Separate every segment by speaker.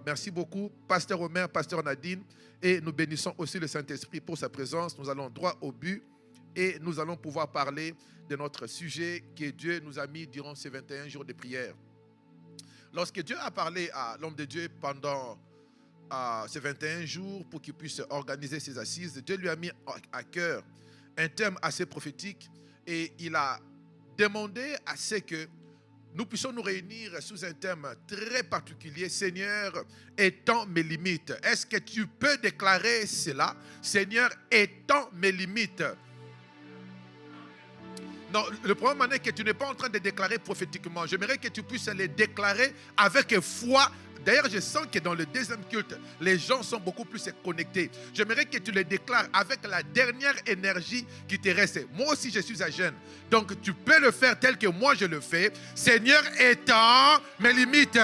Speaker 1: Merci beaucoup, Pasteur Omer, Pasteur Nadine. Et nous bénissons aussi le Saint-Esprit pour sa présence. Nous allons droit au but et nous allons pouvoir parler de notre sujet que Dieu nous a mis durant ces 21 jours de prière. Lorsque Dieu a parlé à l'homme de Dieu pendant ces 21 jours pour qu'il puisse organiser ses assises, Dieu lui a mis à cœur un thème assez prophétique et il a demandé à ce que nous puissions nous réunir sous un thème très particulier. Seigneur, étends mes limites. Est-ce que tu peux déclarer cela? Seigneur, étends mes limites. Non, le problème est que tu n'es pas en train de déclarer prophétiquement. J'aimerais que tu puisses les déclarer avec foi. D'ailleurs, je sens que dans le deuxième culte, les gens sont beaucoup plus connectés. J'aimerais que tu les déclares avec la dernière énergie qui te reste. Moi aussi, je suis à jeûne. Donc, tu peux le faire tel que moi, je le fais. Seigneur, étends mes limites.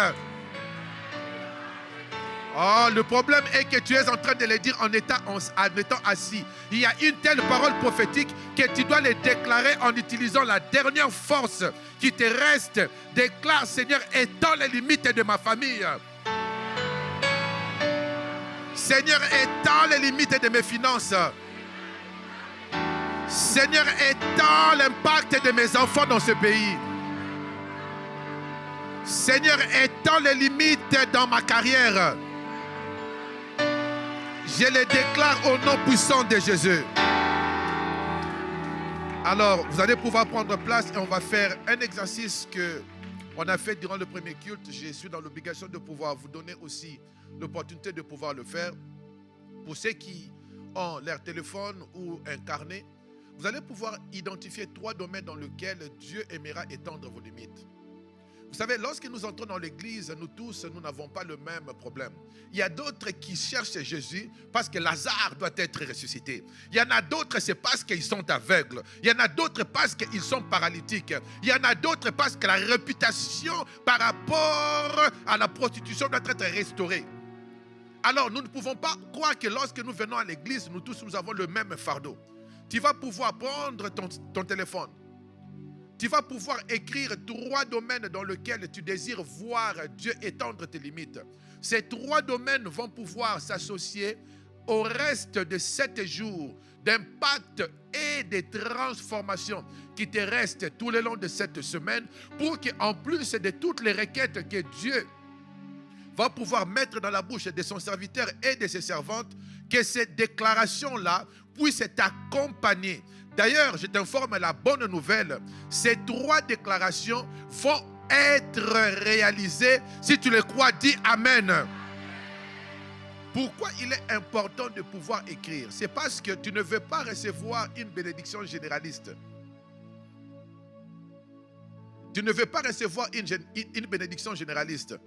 Speaker 1: Oh, le problème est que tu es en train de le dire en étant assis. Il y a une telle parole prophétique que tu dois les déclarer en utilisant la dernière force qui te reste. Déclare, Seigneur, étends les limites de ma famille. Seigneur, étends les limites de mes finances. Seigneur, étends l'impact de mes enfants dans ce pays. Seigneur, étends les limites dans ma carrière. Je les déclare au nom puissant de Jésus. Alors, vous allez pouvoir prendre place et on va faire un exercice qu'on a fait durant le premier culte. Je suis dans l'obligation de pouvoir vous donner aussi l'opportunité de pouvoir le faire. Pour ceux qui ont leur téléphone ou un carnet, vous allez pouvoir identifier 3 domaines dans lesquels Dieu aimera étendre vos limites. Vous savez, lorsque nous entrons dans l'église, nous tous, nous n'avons pas le même problème. Il y a d'autres qui cherchent Jésus parce que Lazare doit être ressuscité. Il y en a d'autres, c'est parce qu'ils sont aveugles. Il y en a d'autres parce qu'ils sont paralytiques. Il y en a d'autres parce que la réputation par rapport à la prostitution doit être restaurée. Alors, nous ne pouvons pas croire que lorsque nous venons à l'église, nous tous, nous avons le même fardeau. Tu vas pouvoir prendre ton téléphone. Tu vas pouvoir écrire 3 domaines dans lesquels tu désires voir Dieu étendre tes limites. Ces 3 domaines vont pouvoir s'associer au reste de 7 jours d'impact et de transformation qui te restent tout le long de cette semaine pour qu'en plus de toutes les requêtes que Dieu va pouvoir mettre dans la bouche de son serviteur et de ses servantes, que ces déclarations-là puissent t'accompagner. D'ailleurs, je t'informe la bonne nouvelle, ces 3 déclarations vont être réalisées. Si tu le crois, dis Amen. Pourquoi il est important de pouvoir écrire? C'est parce que tu ne veux pas recevoir une bénédiction généraliste. Tu ne veux pas recevoir une bénédiction généraliste.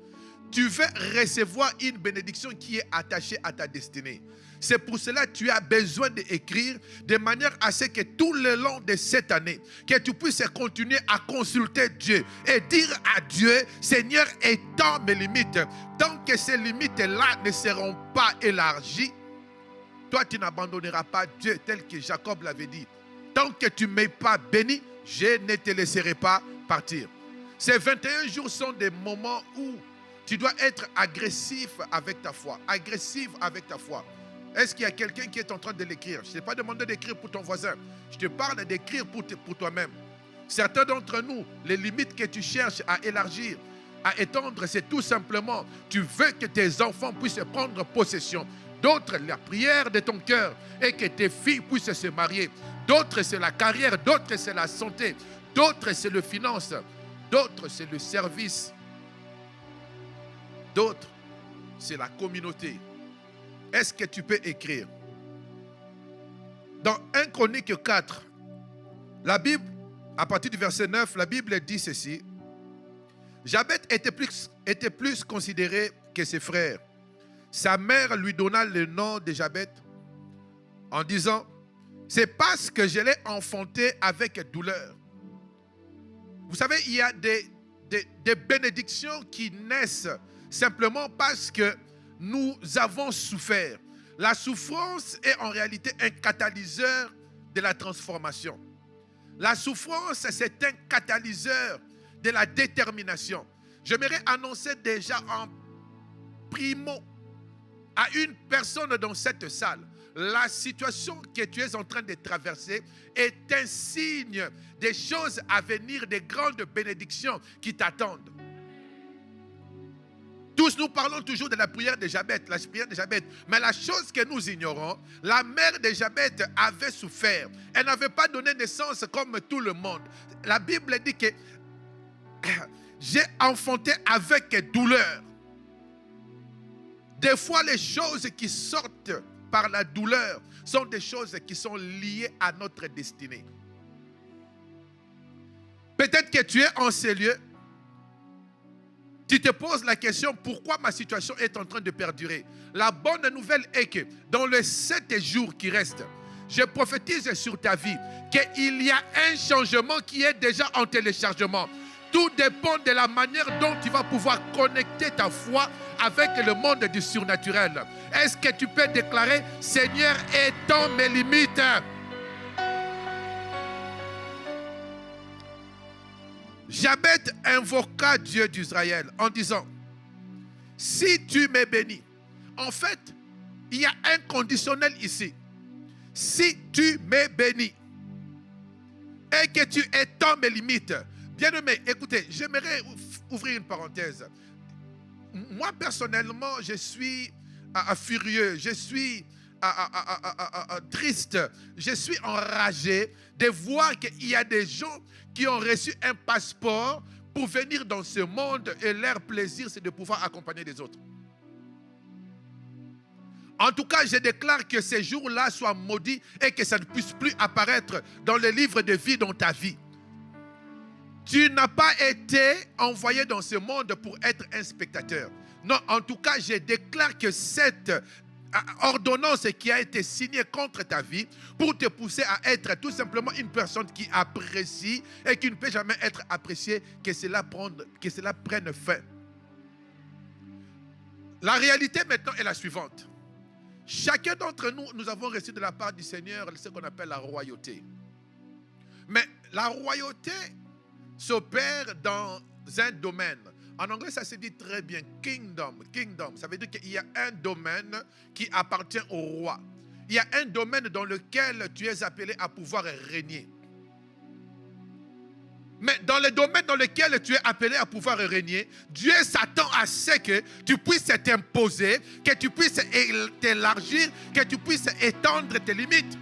Speaker 1: Tu veux recevoir une bénédiction qui est attachée à ta destinée. C'est pour cela que tu as besoin d'écrire de manière à ce que tout le long de cette année, que tu puisses continuer à consulter Dieu et dire à Dieu, Seigneur, étends mes limites. Tant que ces limites-là ne seront pas élargies, toi tu n'abandonneras pas Dieu tel que Jacob l'avait dit. Tant que tu ne m'es pas béni, je ne te laisserai pas partir. Ces 21 jours sont des moments où tu dois être agressif avec ta foi. Agressif avec ta foi. Est-ce qu'il y a quelqu'un qui est en train de l'écrire? Je ne t'ai pas demandé d'écrire pour ton voisin. Je te parle d'écrire pour toi-même. Certains d'entre nous, les limites que tu cherches à élargir, à étendre, c'est tout simplement, tu veux que tes enfants puissent prendre possession. D'autres, la prière de ton cœur et que tes filles puissent se marier. D'autres, c'est la carrière. D'autres, c'est la santé. D'autres, c'est le finance. D'autres, c'est le service. D'autres, c'est la communauté. Est-ce que tu peux écrire? Dans 1 Chronique 4, la Bible, à partir du verset 9, la Bible dit ceci. Jabet était plus considéré que ses frères. Sa mère lui donna le nom de Jabet en disant, c'est parce que je l'ai enfanté avec douleur. Vous savez, il y a des bénédictions qui naissent simplement parce que nous avons souffert. La souffrance est en réalité un catalyseur de la transformation. La souffrance, c'est un catalyseur de la détermination. J'aimerais annoncer déjà en exprimons à une personne dans cette salle la situation que tu es en train de traverser est un signe des choses à venir, des grandes bénédictions qui t'attendent. Tous nous parlons toujours de la prière de Jabez, la prière de Jabez. Mais la chose que nous ignorons, la mère de Jabez avait souffert. Elle n'avait pas donné naissance comme tout le monde. La Bible dit que j'ai enfanté avec douleur. Des fois, les choses qui sortent par la douleur sont des choses qui sont liées à notre destinée. Peut-être que tu es en ces lieux. Tu te poses la question, pourquoi ma situation est en train de perdurer? La bonne nouvelle est que dans les 7 jours qui restent, je prophétise sur ta vie qu'il y a un changement qui est déjà en téléchargement. Tout dépend de la manière dont tu vas pouvoir connecter ta foi avec le monde du surnaturel. Est-ce que tu peux déclarer, Seigneur, étends mes limites? Jabez invoqua Dieu d'Israël en disant, si tu me bénis, en fait, il y a un conditionnel ici. Si tu me bénis et que tu étends mes limites. Bien-aimé, écoutez, j'aimerais ouvrir une parenthèse. Moi, personnellement, je suis furieux, je suis triste, je suis enragé de voir qu'il y a des gens qui ont reçu un passeport pour venir dans ce monde et leur plaisir, c'est de pouvoir accompagner les autres. En tout cas, je déclare que ces jours-là soient maudits et que ça ne puisse plus apparaître dans le livre de vie dans ta vie. Tu n'as pas été envoyé dans ce monde pour être un spectateur. Non, en tout cas, je déclare que cette ordonnance qui a été signée contre ta vie pour te pousser à être tout simplement une personne qui apprécie et qui ne peut jamais être appréciée, que cela prenne fin. La réalité maintenant est la suivante. Chacun d'entre nous, nous avons reçu de la part du Seigneur ce qu'on appelle la royauté. Mais la royauté s'opère dans un domaine. En anglais, ça se dit très bien, kingdom. Kingdom, ça veut dire qu'il y a un domaine qui appartient au roi. Il y a un domaine dans lequel tu es appelé à pouvoir régner. Mais dans le domaine dans lequel tu es appelé à pouvoir régner, Dieu s'attend à ce que tu puisses t'imposer, que tu puisses t'élargir, que tu puisses étendre tes limites.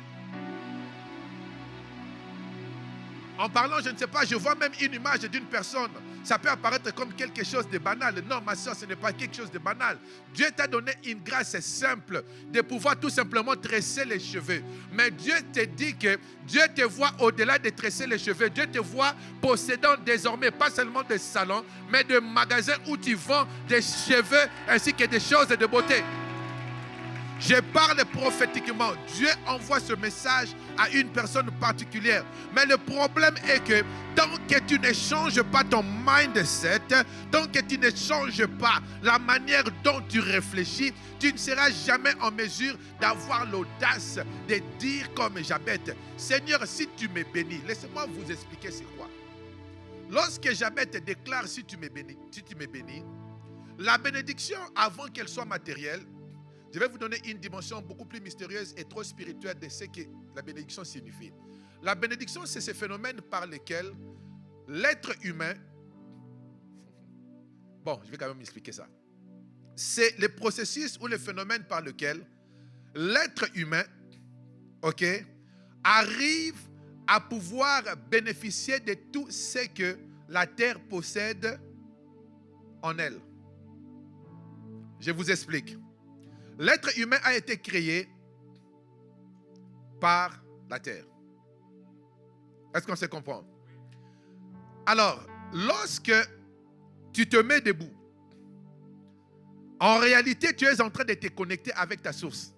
Speaker 1: En parlant, je ne sais pas, je vois même une image d'une personne. Ça peut apparaître comme quelque chose de banal. Non, ma soeur, ce n'est pas quelque chose de banal. Dieu t'a donné une grâce simple de pouvoir tout simplement tresser les cheveux. Mais Dieu te dit que Dieu te voit au-delà de tresser les cheveux. Dieu te voit possédant désormais pas seulement des salons, mais des magasins où tu vends des cheveux ainsi que des choses de beauté. Je parle prophétiquement. Dieu envoie ce message à une personne particulière. Mais le problème est que tant que tu ne changes pas ton mindset, tant que tu ne changes pas la manière dont tu réfléchis, tu ne seras jamais en mesure d'avoir l'audace de dire comme Jabez, Seigneur, si tu me bénis, laissez-moi vous expliquer c'est quoi. Lorsque Jabez te déclare si tu me bénis, la bénédiction avant qu'elle soit matérielle, je vais vous donner une dimension beaucoup plus mystérieuse et trop spirituelle de ce que la bénédiction signifie. La bénédiction, c'est ce phénomène par lequel l'être humain... Bon, je vais quand même expliquer ça. C'est le processus ou le phénomène par lequel l'être humain, arrive à pouvoir bénéficier de tout ce que la terre possède en elle. Je vous explique. L'être humain a été créé par la terre. Est-ce qu'on se comprend? Alors, lorsque tu te mets debout, en réalité, tu es en train de te connecter avec ta source.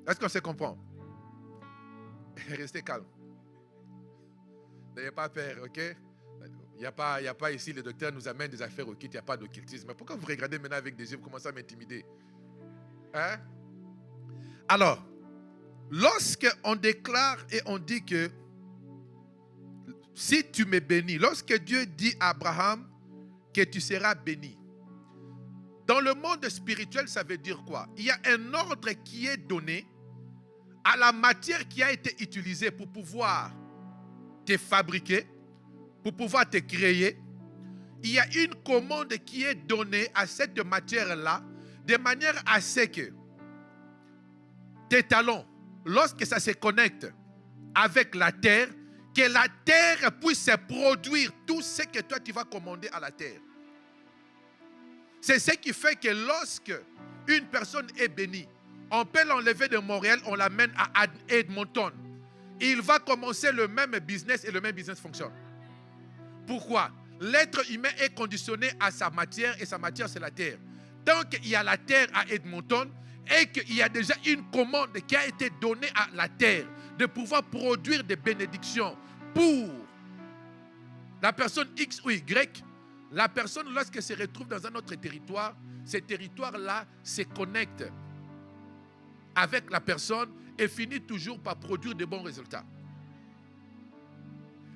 Speaker 1: Est-ce qu'on se comprend? Restez calme. N'ayez pas peur, ok? Il n'y a pas ici, le docteur nous amène des affaires occultes, il n'y a pas d'occultisme. Pourquoi vous regardez maintenant avec des yeux, vous commencez à m'intimider? Hein? Alors, lorsque on déclare et on dit que si tu me bénis, lorsque Dieu dit à Abraham que tu seras béni, Dans le monde spirituel, ça veut dire quoi? Il y a un ordre qui est donné à la matière qui a été utilisée pour pouvoir te fabriquer, pour pouvoir te créer. Il y a une commande qui est donnée à cette matière-là, de manière à ce que tes talons, lorsque ça se connecte avec la terre, que la terre puisse produire tout ce que toi tu vas commander à la terre. C'est ce qui fait que lorsque une personne est bénie, on peut l'enlever de Montréal, on l'amène à Edmonton. Il va commencer le même business et le même business fonctionne. Pourquoi? L'être humain est conditionné à sa matière et sa matière c'est la terre. Tant qu'il y a la terre à Edmonton et qu'il y a déjà une commande qui a été donnée à la terre de pouvoir produire des bénédictions pour la personne X ou Y, la personne lorsqu'elle se retrouve dans un autre territoire, ce territoire-là se connecte avec la personne et finit toujours par produire de bons résultats.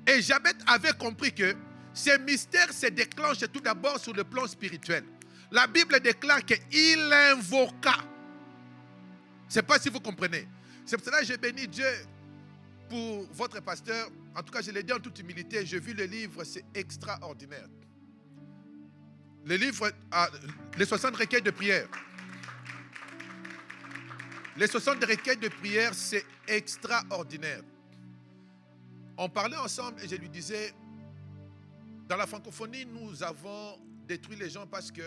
Speaker 1: Et Jabet avait compris que ces mystères se déclenchent tout d'abord sur le plan spirituel. La Bible déclare qu'il invoqua. Je ne sais pas si vous comprenez. C'est pour cela que j'ai béni Dieu pour votre pasteur. En tout cas, je l'ai dit en toute humilité. J'ai vu le livre, c'est extraordinaire. Le livre, les 60 requêtes de prière. Les 60 requêtes de prière, c'est extraordinaire. On parlait ensemble et je lui disais, dans la francophonie, nous avons détruit les gens parce que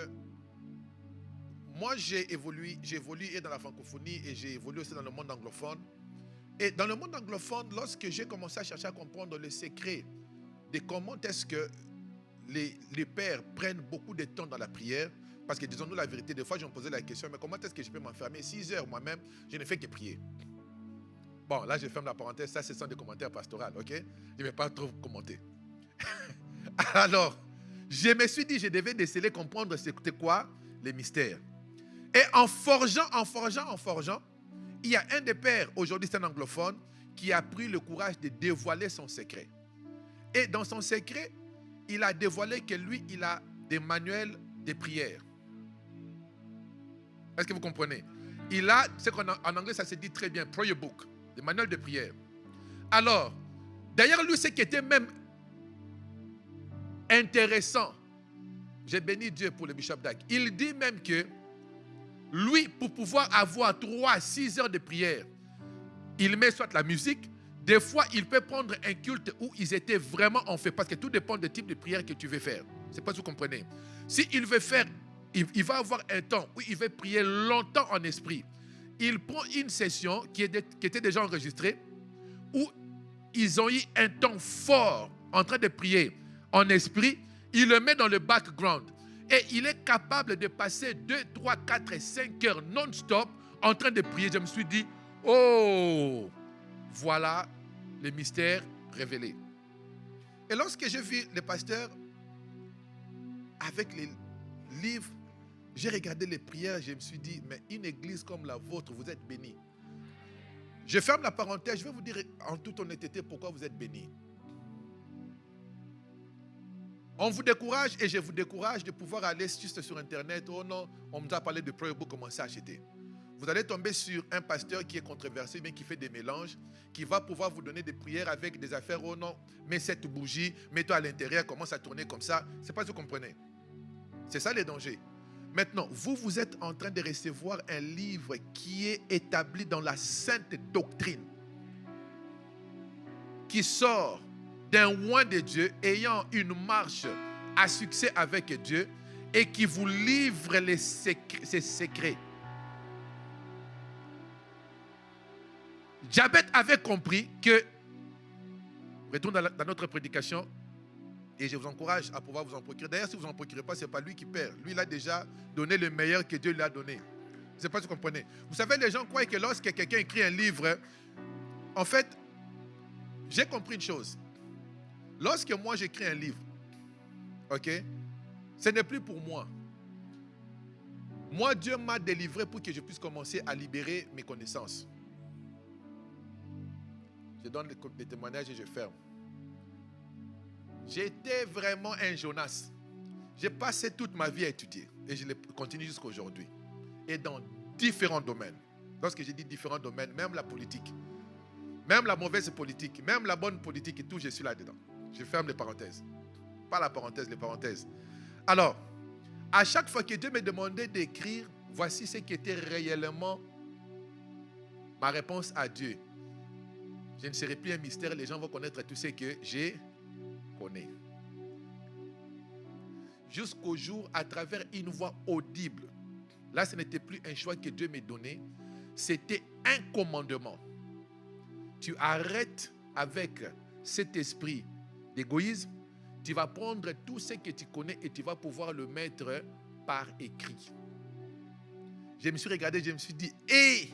Speaker 1: moi, j'ai évolué dans la francophonie et j'ai évolué aussi dans le monde anglophone. Et dans le monde anglophone, lorsque j'ai commencé à chercher à comprendre le secret de comment est-ce que les pères prennent beaucoup de temps dans la prière, parce que disons-nous la vérité, des fois je me posais la question, mais comment est-ce que je peux m'enfermer 6 heures moi-même, je ne fais que prier. Bon, là je ferme la parenthèse, ça c'est sans des commentaires pastoraux, ok? Je ne vais pas trop commenter. Alors, je me suis dit, je devais déceler, comprendre c'était quoi les mystères. Et en forgeant, il y a un des pères, aujourd'hui c'est un anglophone, qui a pris le courage de dévoiler son secret. Et dans son secret, il a dévoilé que lui, il a des manuels de prière. Est-ce que vous comprenez? Il a, ce qu'en anglais ça se dit très bien, prayer book, des manuels de prière. Alors, d'ailleurs lui, ce qui était même intéressant, j'ai béni Dieu pour le bishop Dag, il dit même que lui, pour pouvoir avoir 3 à 6 heures de prière, il met soit la musique, des fois il peut prendre un culte où ils étaient vraiment en fait, parce que tout dépend du type de prière que tu veux faire. Je ne sais pas si vous comprenez. Si il veut faire, il va avoir un temps où il veut prier longtemps en esprit. Il prend une session qui était déjà enregistrée, où ils ont eu un temps fort en train de prier en esprit, il le met dans le background. Et il est capable de passer 2, 3, 4 et 5 heures non-stop en train de prier. Je me suis dit, oh, voilà les mystères révélés. Et lorsque j'ai vu le pasteur avec les livres, j'ai regardé les prières, je me suis dit, mais une église comme la vôtre, vous êtes bénis. Je ferme la parenthèse, je vais vous dire en toute honnêteté pourquoi vous êtes bénis. On vous décourage et je vous décourage de pouvoir aller juste sur Internet. Oh non, on nous a parlé de prayer book, commencez à acheter. Vous allez tomber sur un pasteur qui est controversé, mais qui fait des mélanges, qui va pouvoir vous donner des prières avec des affaires. Oh non, mets cette bougie, mets-toi à l'intérieur, commence à tourner comme ça. Ce n'est pas ce que vous comprenez. C'est ça les dangers. Maintenant, vous êtes en train de recevoir un livre qui est établi dans la sainte doctrine, qui sort d'un oint de Dieu, ayant une marche à succès avec Dieu et qui vous livre ses secrets. Jabet avait compris que, retourne dans notre prédication, et je vous encourage à pouvoir vous en procurer. D'ailleurs, si vous n'en procurez pas, ce n'est pas lui qui perd. Lui, il a déjà donné le meilleur que Dieu lui a donné. Je ne sais pas si vous comprenez. Vous savez, les gens croient que lorsque quelqu'un écrit un livre, en fait, j'ai compris une chose. Lorsque moi j'écris un livre, ok, ce n'est plus pour moi. Moi, Dieu m'a délivré pour que je puisse commencer à libérer mes connaissances. Je donne des témoignages et je ferme. J'étais vraiment un Jonas. J'ai passé toute ma vie à étudier et je le continue jusqu'à aujourd'hui. Et dans différents domaines. Lorsque je dis différents domaines, même la politique, même la mauvaise politique, même la bonne politique et tout, je suis là-dedans. Je ferme les parenthèses. Pas la parenthèse, les parenthèses. Alors, à chaque fois que Dieu me demandait d'écrire, voici ce qui était réellement ma réponse à Dieu. Je ne serai plus un mystère, les gens vont connaître tout ce que je connais. Jusqu'au jour, à travers une voix audible, là ce n'était plus un choix que Dieu me donnait, c'était un commandement. Tu arrêtes avec cet esprit d'égoïsme, tu vas prendre tout ce que tu connais et tu vas pouvoir le mettre par écrit. Je me suis regardé, je me suis dit, hé!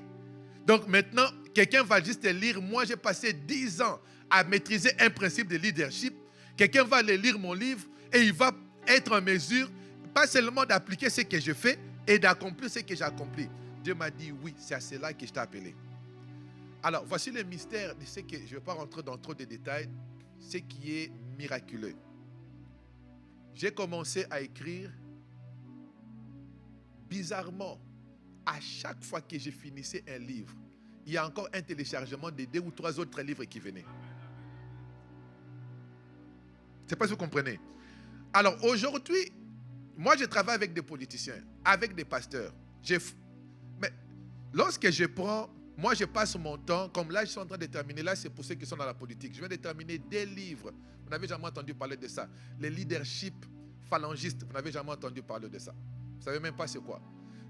Speaker 1: Donc maintenant, quelqu'un va juste lire. Moi, j'ai passé 10 ans à maîtriser un principe de leadership. Quelqu'un va aller lire mon livre et il va être en mesure, pas seulement d'appliquer ce que je fais et d'accomplir ce que j'ai accompli. Dieu m'a dit, oui, c'est à cela que je t'ai appelé. Alors, voici le mystère de ce que je ne vais pas rentrer dans trop de détails, ce qui est miraculeux. J'ai commencé à écrire bizarrement. À chaque fois que je finissais un livre, il y a encore un téléchargement de 2 ou 3 autres livres qui venaient. Je ne sais pas si vous comprenez. Alors aujourd'hui, moi je travaille avec des politiciens, avec des pasteurs. Mais lorsque je prends, moi je passe mon temps, comme là je suis en train de terminer, là c'est pour ceux qui sont dans la politique, je viens de terminer des livres. Vous n'avez jamais entendu parler de ça. Le leadership phalangiste, vous n'avez jamais entendu parler de ça. Vous ne savez même pas c'est quoi.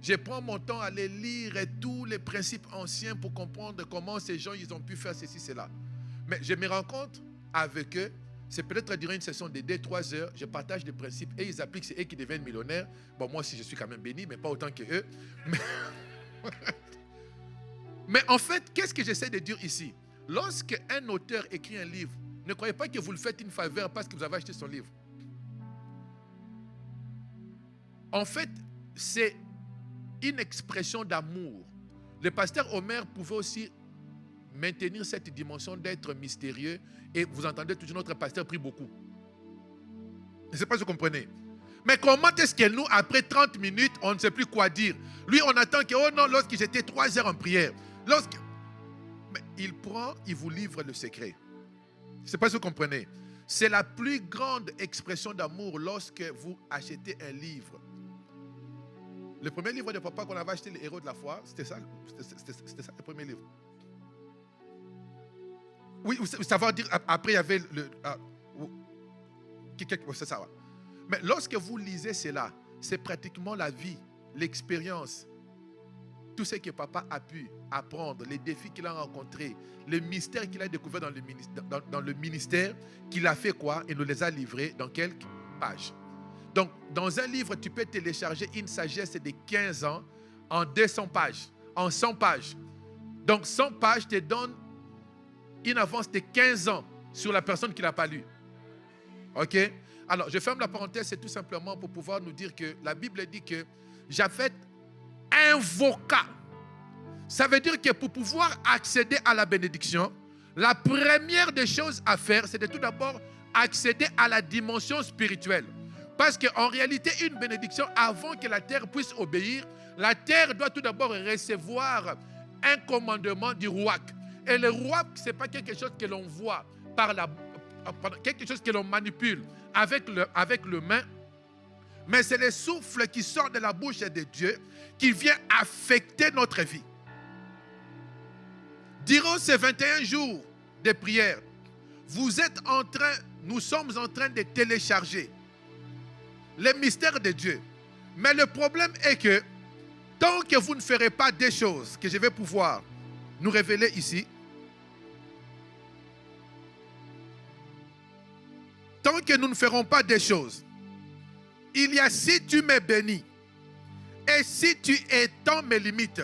Speaker 1: Je prends mon temps à aller lire tous les principes anciens pour comprendre comment ces gens ils ont pu faire ceci, cela. Mais je me rends compte avec eux, c'est peut-être durant une session de 2-3 heures, je partage des principes et ils appliquent, c'est eux qui deviennent millionnaires. Bon, moi aussi je suis quand même béni, mais pas autant que eux. Mais en fait, qu'est-ce que j'essaie de dire ici? Lorsque un auteur écrit un livre, ne croyez pas que vous le faites une faveur parce que vous avez acheté son livre. En fait, c'est une expression d'amour. Le pasteur Omer pouvait aussi maintenir cette dimension d'être mystérieux et vous entendez toujours notre pasteur prie beaucoup. Je ne sais pas si vous comprenez. Mais comment est-ce que nous, après 30 minutes, on ne sait plus quoi dire? Lui, on attend que, oh non, lorsque j'étais 3 heures en prière. Mais il prend, il vous livre le secret. Je ne sais pas si vous comprenez. C'est la plus grande expression d'amour lorsque vous achetez un livre. Le premier livre de papa qu'on avait acheté, Les Héros de la foi, c'était ça le premier livre. Oui, ça veut dire, après il y avait c'est ça. Ouais. Mais lorsque vous lisez cela, c'est pratiquement la vie, l'expérience, tout ce que papa a pu apprendre, les défis qu'il a rencontrés, les mystères qu'il a découverts dans le ministère, qu'il a fait quoi? Et nous les a livrés dans quelques pages. Donc, dans un livre, tu peux télécharger une sagesse de 15 ans en 200 pages, en 100 pages. Donc, 100 pages te donnent une avance de 15 ans sur la personne qui ne l'a pas lu. OK? Alors, je ferme la parenthèse, c'est tout simplement pour pouvoir nous dire que la Bible dit que Japhet invoqua. Ça veut dire que pour pouvoir accéder à la bénédiction, la première des choses à faire, c'est de tout d'abord accéder à la dimension spirituelle. Parce qu'en réalité, une bénédiction, avant que la terre puisse obéir, la terre doit tout d'abord recevoir un commandement du roi. Et le roi, ce n'est pas quelque chose que l'on voit quelque chose que l'on manipule avec le main, mais c'est le souffle qui sort de la bouche de Dieu qui vient affecter notre vie. Durant ces 21 jours de prière, nous sommes en train de télécharger les mystères de Dieu. Mais le problème est que tant que vous ne ferez pas des choses que je vais pouvoir nous révéler ici, tant que nous ne ferons pas des choses, il y a si tu m'es béni et si tu étends mes limites.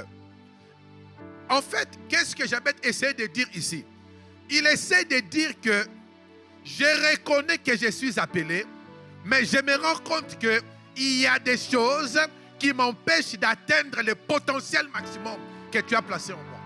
Speaker 1: En fait, qu'est-ce que Japhet essaie de dire ici? Il essaie de dire que je reconnais que je suis appelé, mais je me rends compte qu'il y a des choses qui m'empêchent d'atteindre le potentiel maximum que tu as placé en moi.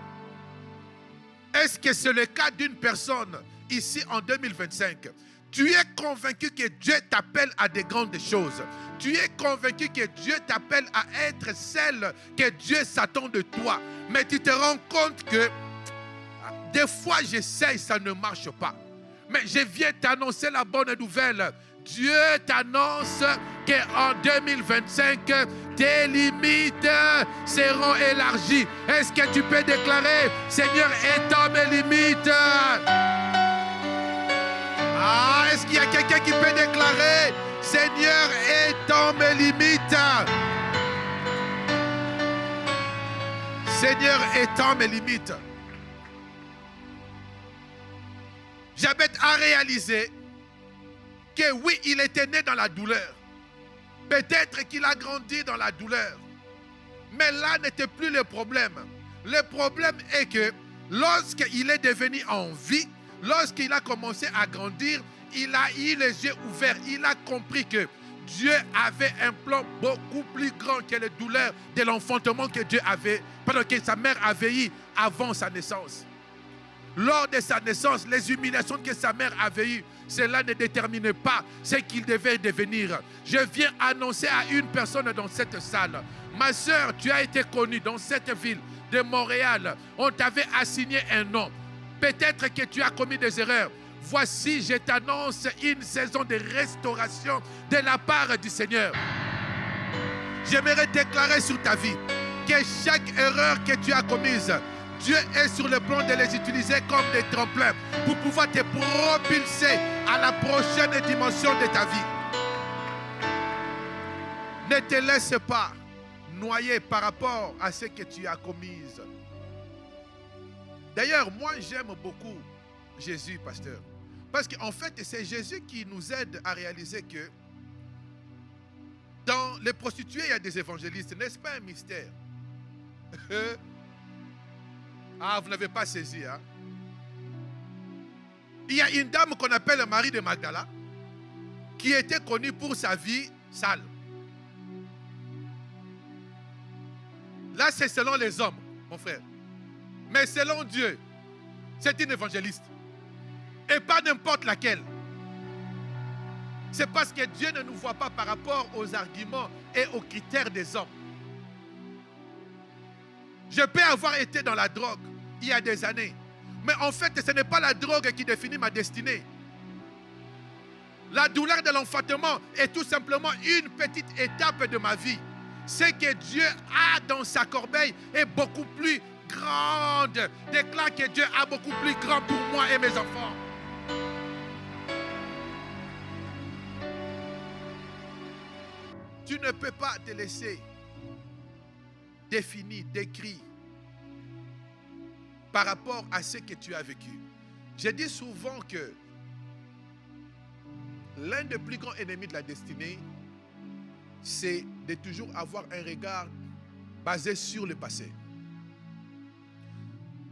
Speaker 1: Est-ce que c'est le cas d'une personne ici en 2025? Tu es convaincu que Dieu t'appelle à des grandes choses. Tu es convaincu que Dieu t'appelle à être celle que Dieu s'attend de toi. Mais tu te rends compte que des fois j'essaye, ça ne marche pas. Mais je viens t'annoncer la bonne nouvelle. Dieu t'annonce qu'en 2025, tes limites seront élargies. Est-ce que tu peux déclarer, Seigneur, étends mes limites? Ah, est-ce qu'il y a quelqu'un qui peut déclarer, Seigneur, étends mes limites? Seigneur, étends mes limites. Jabez a réalisé que oui, il était né dans la douleur. Peut-être qu'il a grandi dans la douleur. Mais là n'était plus le problème. Le problème est que lorsqu'il est devenu en vie, lorsqu'il a commencé à grandir, il a eu les yeux ouverts. Il a compris que Dieu avait un plan beaucoup plus grand que les douleurs de l'enfantement que Dieu avait, pendant que sa mère avait eu avant sa naissance. Lors de sa naissance, les humiliations que sa mère avait eues, cela ne déterminait pas ce qu'il devait devenir. Je viens annoncer à une personne dans cette salle. Ma soeur, tu as été connue dans cette ville de Montréal. On t'avait assigné un nom. Peut-être que tu as commis des erreurs. Voici, je t'annonce une saison de restauration de la part du Seigneur. J'aimerais déclarer sur ta vie que chaque erreur que tu as commise, Dieu est sur le plan de les utiliser comme des tremplins pour pouvoir te propulser à la prochaine dimension de ta vie. Ne te laisse pas noyer par rapport à ce que tu as commis. D'ailleurs, moi j'aime beaucoup Jésus, pasteur. Parce qu'en fait, c'est Jésus qui nous aide à réaliser que dans les prostituées, il y a des évangélistes. N'est-ce pas un mystère? Ah, vous n'avez pas saisi, hein? Il y a une dame qu'on appelle Marie de Magdala qui était connue pour sa vie sale. Là, c'est selon les hommes, mon frère. Mais selon Dieu, c'est une évangéliste. Et pas n'importe laquelle. C'est parce que Dieu ne nous voit pas par rapport aux arguments et aux critères des hommes. Je peux avoir été dans la drogue il y a des années. Mais en fait, ce n'est pas la drogue qui définit ma destinée. La douleur de l'enfantement est tout simplement une petite étape de ma vie. Ce que Dieu a dans sa corbeille est beaucoup plus grande. Déclare que Dieu a beaucoup plus grand pour moi et mes enfants. Tu ne peux pas te laisser définir, décrire par rapport à ce que tu as vécu. Je dis souvent que l'un des plus grands ennemis de la destinée, c'est de toujours avoir un regard basé sur le passé.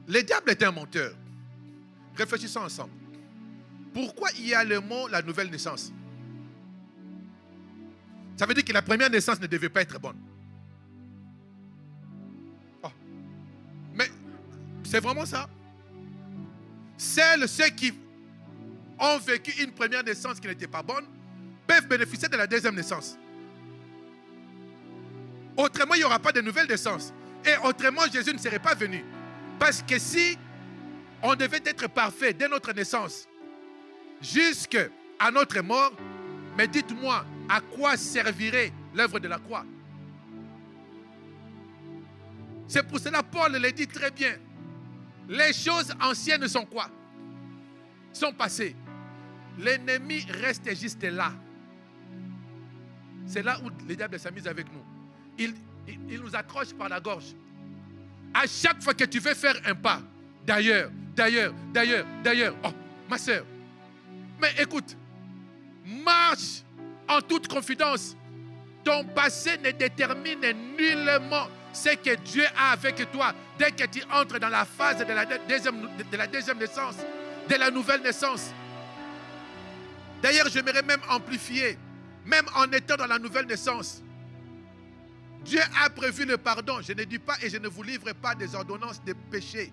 Speaker 1: Le diable est un menteur. Réfléchissons ensemble. Pourquoi il y a le mot la nouvelle naissance? Ça veut dire que la première naissance ne devait pas être bonne. Oh. Mais c'est vraiment ça. Ceux qui ont vécu une première naissance qui n'était pas bonne peuvent bénéficier de la deuxième naissance. Autrement, il n'y aura pas de nouvelle naissance. Et autrement, Jésus ne serait pas venu. Parce que si on devait être parfait dès notre naissance jusqu'à notre mort, mais dites-moi, à quoi servirait l'œuvre de la croix? C'est pour cela que Paul le dit très bien. Les choses anciennes sont quoi? Sont passées. L'ennemi reste juste là. C'est là où le diable s'amuse avec nous. Il nous accroche par la gorge. À chaque fois que tu veux faire un pas, d'ailleurs. Oh, ma soeur. Mais écoute, marche en toute confidence. Ton passé ne détermine nullement ce que Dieu a avec toi dès que tu entres dans la phase de la deuxième naissance, de la nouvelle naissance. D'ailleurs, j'aimerais même amplifier, même en étant dans la nouvelle naissance. Dieu a prévu le pardon. Je ne dis pas et je ne vous livre pas des ordonnances de péché.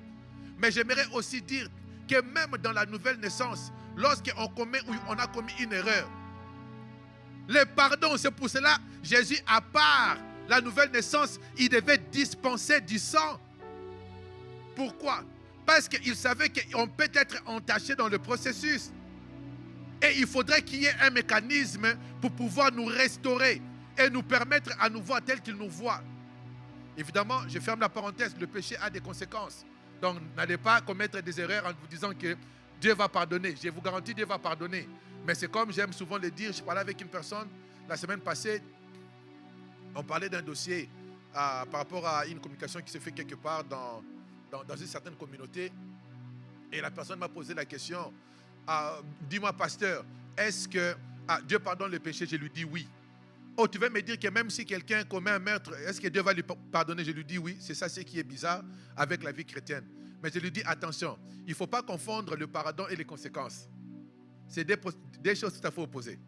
Speaker 1: Mais j'aimerais aussi dire que même dans la nouvelle naissance, lorsqu'on commet ou on a commis une erreur. Le pardon, c'est pour cela, Jésus, à part la nouvelle naissance, il devait dispenser du sang. Pourquoi? Parce qu'il savait qu'on peut être entaché dans le processus. Et il faudrait qu'il y ait un mécanisme pour pouvoir nous restaurer et nous permettre à nous voir tel qu'il nous voit. Évidemment, je ferme la parenthèse, le péché a des conséquences. Donc, n'allez pas commettre des erreurs en vous disant que Dieu va pardonner. Je vous garantis, Dieu va pardonner. Mais c'est comme j'aime souvent le dire, je parlais avec une personne la semaine passée, on parlait d'un dossier par rapport à une communication qui se fait quelque part dans une certaine communauté. Et la personne m'a posé la question, dis-moi pasteur, est-ce que Dieu pardonne le péché? Je lui dis oui. Oh, tu veux me dire que même si quelqu'un commet un meurtre, est-ce que Dieu va lui pardonner? Je lui dis oui. C'est ça ce qui est bizarre avec la vie chrétienne. Mais je lui dis attention, il ne faut pas confondre le pardon et les conséquences. C'est des choses tout à fait opposées.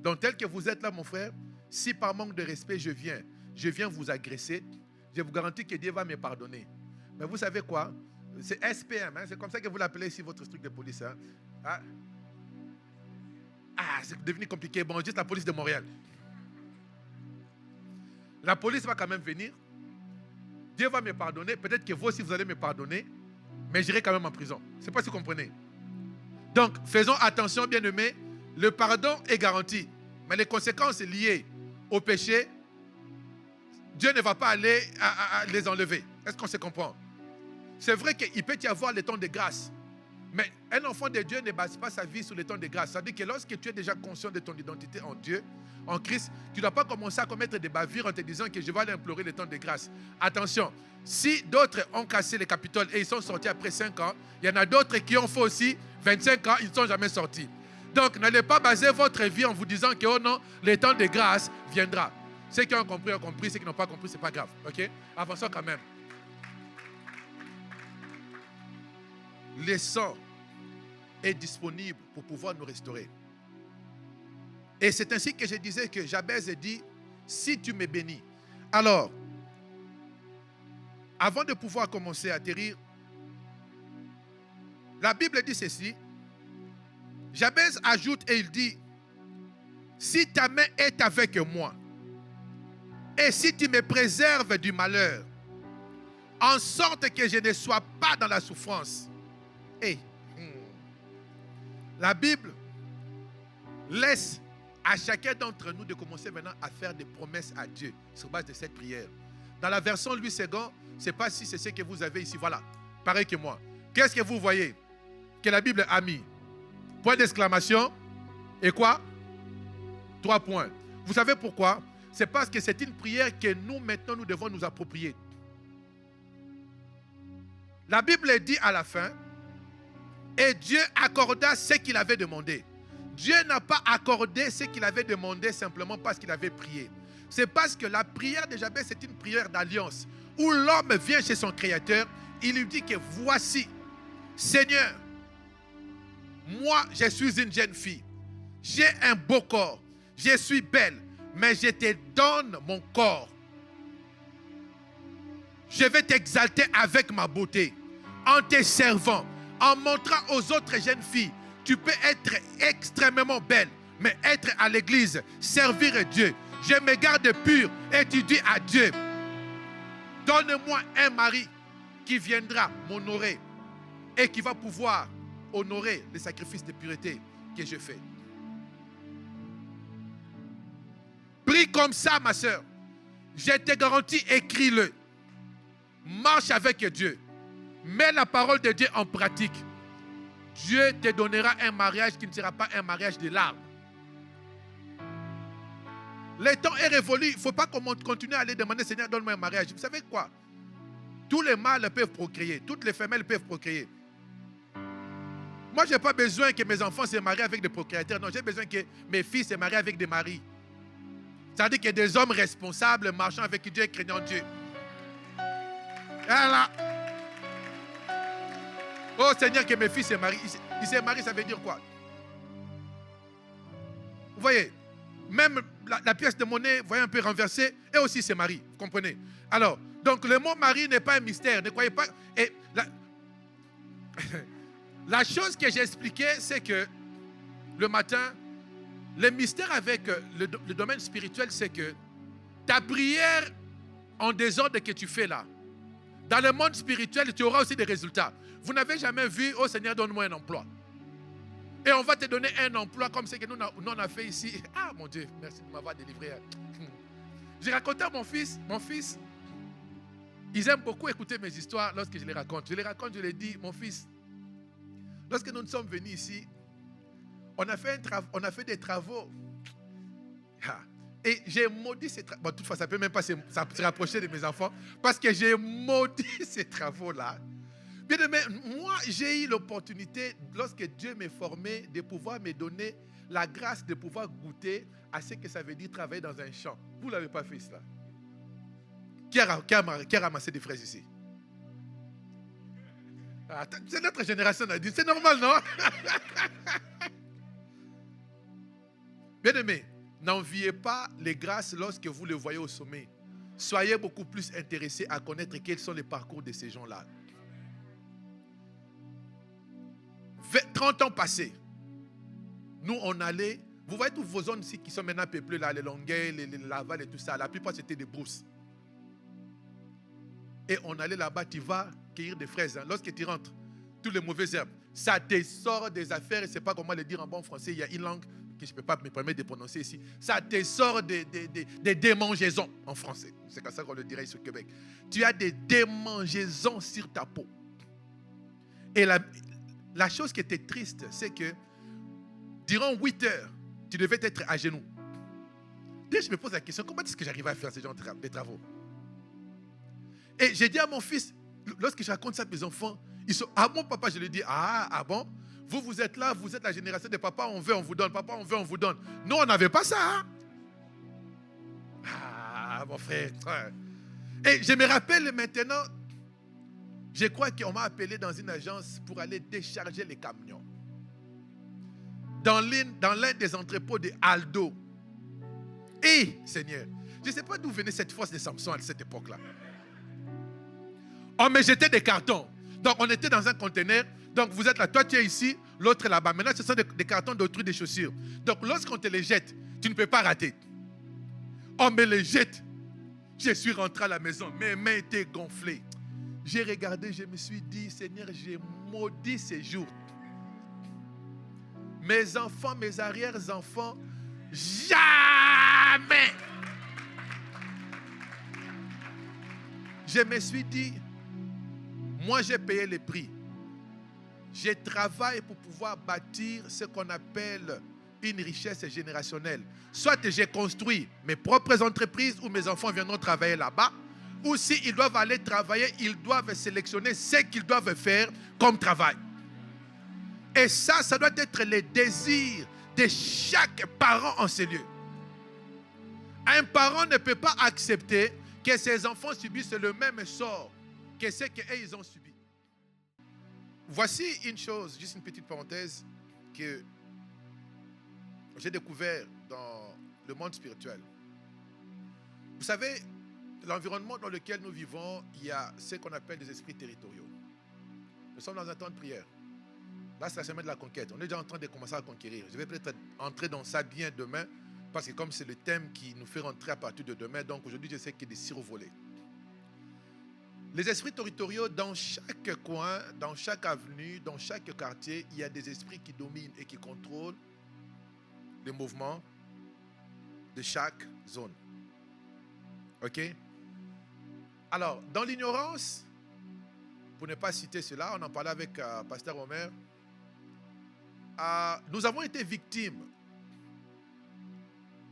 Speaker 1: Donc tel que vous êtes là, mon frère, si par manque de respect je viens vous agresser, je vous garantis que Dieu va me pardonner. Mais vous savez quoi? C'est SPM, hein? C'est comme ça que vous l'appelez ici, votre truc de police. Hein? C'est devenu compliqué. Bon, juste la police de Montréal. La police va quand même venir. Dieu va me pardonner. Peut-être que vous aussi, vous allez me pardonner. Mais j'irai quand même en prison. Je ne sais pas si vous comprenez. Donc, faisons attention, bien-aimés. Le pardon est garanti. Mais les conséquences liées au péché, Dieu ne va pas aller les enlever. Est-ce qu'on se comprend? C'est vrai qu'il peut y avoir les temps de grâce. Mais un enfant de Dieu ne base pas sa vie sur les temps de grâce. C'est-à-dire que lorsque tu es déjà conscient de ton identité en Dieu, en Christ, tu ne dois pas commencer à commettre des bavures en te disant que je vais aller implorer le temps de grâce. Attention, si d'autres ont cassé les Capitoles et ils sont sortis après 5 ans, il y en a d'autres qui ont fait aussi 25 ans, ils ne sont jamais sortis. Donc, n'allez pas baser votre vie en vous disant que, oh non, le temps de grâce viendra. Ceux qui ont compris, ceux qui n'ont pas compris, ce n'est pas grave. Ok? Avançons quand même. Le sang est disponible pour pouvoir nous restaurer. Et c'est ainsi que je disais que Jabez dit, si tu me bénis. Alors, avant de pouvoir commencer à atterrir, la Bible dit ceci. Jabez ajoute et il dit, si ta main est avec moi, et si tu me préserves du malheur, en sorte que je ne sois pas dans la souffrance. La Bible laisse à chacun d'entre nous de commencer maintenant à faire des promesses à Dieu sur base de cette prière. Dans la version Louis II, je ne sais pas si c'est ce que vous avez ici. Voilà, pareil que moi. Qu'est-ce que vous voyez que la Bible a mis? Point d'exclamation. Et quoi? 3 points. Vous savez pourquoi? C'est parce que c'est une prière que nous, maintenant, nous devons nous approprier. La Bible dit à la fin, et Dieu accorda ce qu'il avait demandé. Dieu n'a pas accordé ce qu'il avait demandé simplement parce qu'il avait prié. C'est parce que la prière de Jabez, c'est une prière d'alliance, où l'homme vient chez son Créateur, il lui dit que voici, Seigneur, moi je suis une jeune fille, j'ai un beau corps, je suis belle, mais je te donne mon corps. Je vais t'exalter avec ma beauté, en te servant, en montrant aux autres jeunes filles, tu peux être extrêmement belle, mais être à l'église, servir Dieu. Je me garde pur et tu dis à Dieu, donne-moi un mari qui viendra m'honorer et qui va pouvoir honorer les sacrifices de pureté que je fais. Prie comme ça, ma soeur. Je te garantis, écris-le. Marche avec Dieu. Mets la parole de Dieu en pratique. Dieu te donnera un mariage qui ne sera pas un mariage de larmes. Le temps est révolu. Il ne faut pas qu'on continue à aller demander, Seigneur, donne-moi un mariage. Vous savez quoi? Tous les mâles peuvent procréer. Toutes les femelles peuvent procréer. Moi, je n'ai pas besoin que mes enfants se marient avec des procréateurs. Non, j'ai besoin que mes filles se marient avec des maris. C'est-à-dire qu'il y a des hommes responsables marchant avec Dieu et craignant Dieu. Voilà. Oh Seigneur, que mes filles se marient. Ils se marient, ça veut dire quoi? Vous voyez, même la pièce de monnaie, vous voyez un peu renversée, et aussi se marie. Vous comprenez? Alors, donc le mot mari n'est pas un mystère. Ne croyez pas. Et La chose que j'ai expliquée, c'est que le matin, le mystère avec le domaine spirituel, c'est que ta prière en désordre que tu fais là, dans le monde spirituel, tu auras aussi des résultats. Vous n'avez jamais vu, oh Seigneur, donne-moi un emploi. Et on va te donner un emploi comme ce que nous on a fait ici. Ah mon Dieu, merci de m'avoir délivré. J'ai raconté à mon fils, ils aiment beaucoup écouter mes histoires lorsque je les raconte. Je les dis, mon fils, lorsque nous sommes venus ici, on a fait des travaux. Et j'ai maudit ces travaux. Bon, toutefois, ça ne peut même pas se rapprocher de mes enfants. Parce que j'ai maudit ces travaux-là. Bien aimé, moi, j'ai eu l'opportunité, lorsque Dieu m'a formé, de pouvoir me donner la grâce de pouvoir goûter à ce que ça veut dire travailler dans un champ. Vous ne l'avez pas fait, cela. Qui a ramassé des fraises ici? C'est notre génération, on a dit. C'est normal, non? Bien aimé, n'enviez pas les grâces lorsque vous les voyez au sommet. Soyez beaucoup plus intéressés à connaître quels sont les parcours de ces gens-là. 30 ans passés, nous on allait, vous voyez toutes vos zones ici qui sont maintenant peuplées, là, les Longueuil, les Laval et tout ça, la plupart c'était des brousses. Et on allait là-bas, tu vas cueillir des fraises. Hein. Lorsque tu rentres, toutes les mauvaises herbes, ça te sort des affaires, et je ne sais pas comment le dire en bon français, il y a une langue que je ne peux pas me permettre de prononcer ici. Ça te sort des démangeaisons en français. C'est comme ça qu'on le dirait ici au Québec. Tu as des démangeaisons sur ta peau. Et la chose qui était triste, c'est que durant 8 heures, tu devais être à genoux. Déjà, je me pose la question, comment est-ce que j'arrive à faire ce genre de travaux? Et j'ai dit à mon fils, lorsque je raconte ça à mes enfants, ils sont, ah bon papa, je lui dis, ah bon, vous êtes là, vous êtes la génération de papa, on veut, on vous donne, papa, on veut, on vous donne. Nous, on n'avait pas ça. Hein? Ah, mon frère. Et je me rappelle maintenant, je crois qu'on m'a appelé dans une agence pour aller décharger les camions. Dans l'un des entrepôts de Aldo. Et, Seigneur, je ne sais pas d'où venait cette force de Samson à cette époque-là. On me jetait des cartons. Donc, on était dans un conteneur. Donc, vous êtes là, toi tu es ici, l'autre est là-bas. Maintenant, ce sont des cartons d'autrui, des chaussures. Donc, lorsqu'on te les jette, tu ne peux pas rater. On me les jette. Je suis rentré à la maison, mes mains étaient gonflées. J'ai regardé, je me suis dit, Seigneur, j'ai maudit ces jours. Mes enfants, mes arrière-enfants, jamais. Je me suis dit, moi j'ai payé le prix. Je travaille pour pouvoir bâtir ce qu'on appelle une richesse générationnelle. Soit j'ai construit mes propres entreprises où mes enfants viendront travailler là-bas, ou s'ils doivent aller travailler, ils doivent sélectionner ce qu'ils doivent faire comme travail. Et ça doit être le désir de chaque parent en ce lieu. Un parent ne peut pas accepter que ses enfants subissent le même sort que ce qu'ils ont subi. Voici une chose, juste une petite parenthèse, que j'ai découvert dans le monde spirituel. Vous savez, l'environnement dans lequel nous vivons, il y a ce qu'on appelle des esprits territoriaux. Nous sommes dans un temps de prière. Là, c'est la semaine de la conquête. On est déjà en train de commencer à conquérir. Je vais peut-être entrer dans ça bien demain, parce que comme c'est le thème qui nous fait rentrer à partir de demain, donc aujourd'hui, je sais qu'il y a des survolés. Les esprits territoriaux, dans chaque coin, dans chaque avenue, dans chaque quartier, il y a des esprits qui dominent et qui contrôlent les mouvements de chaque zone. OK? Alors, dans l'ignorance, pour ne pas citer cela, on en parlait avec Pasteur Omer, nous avons été victimes.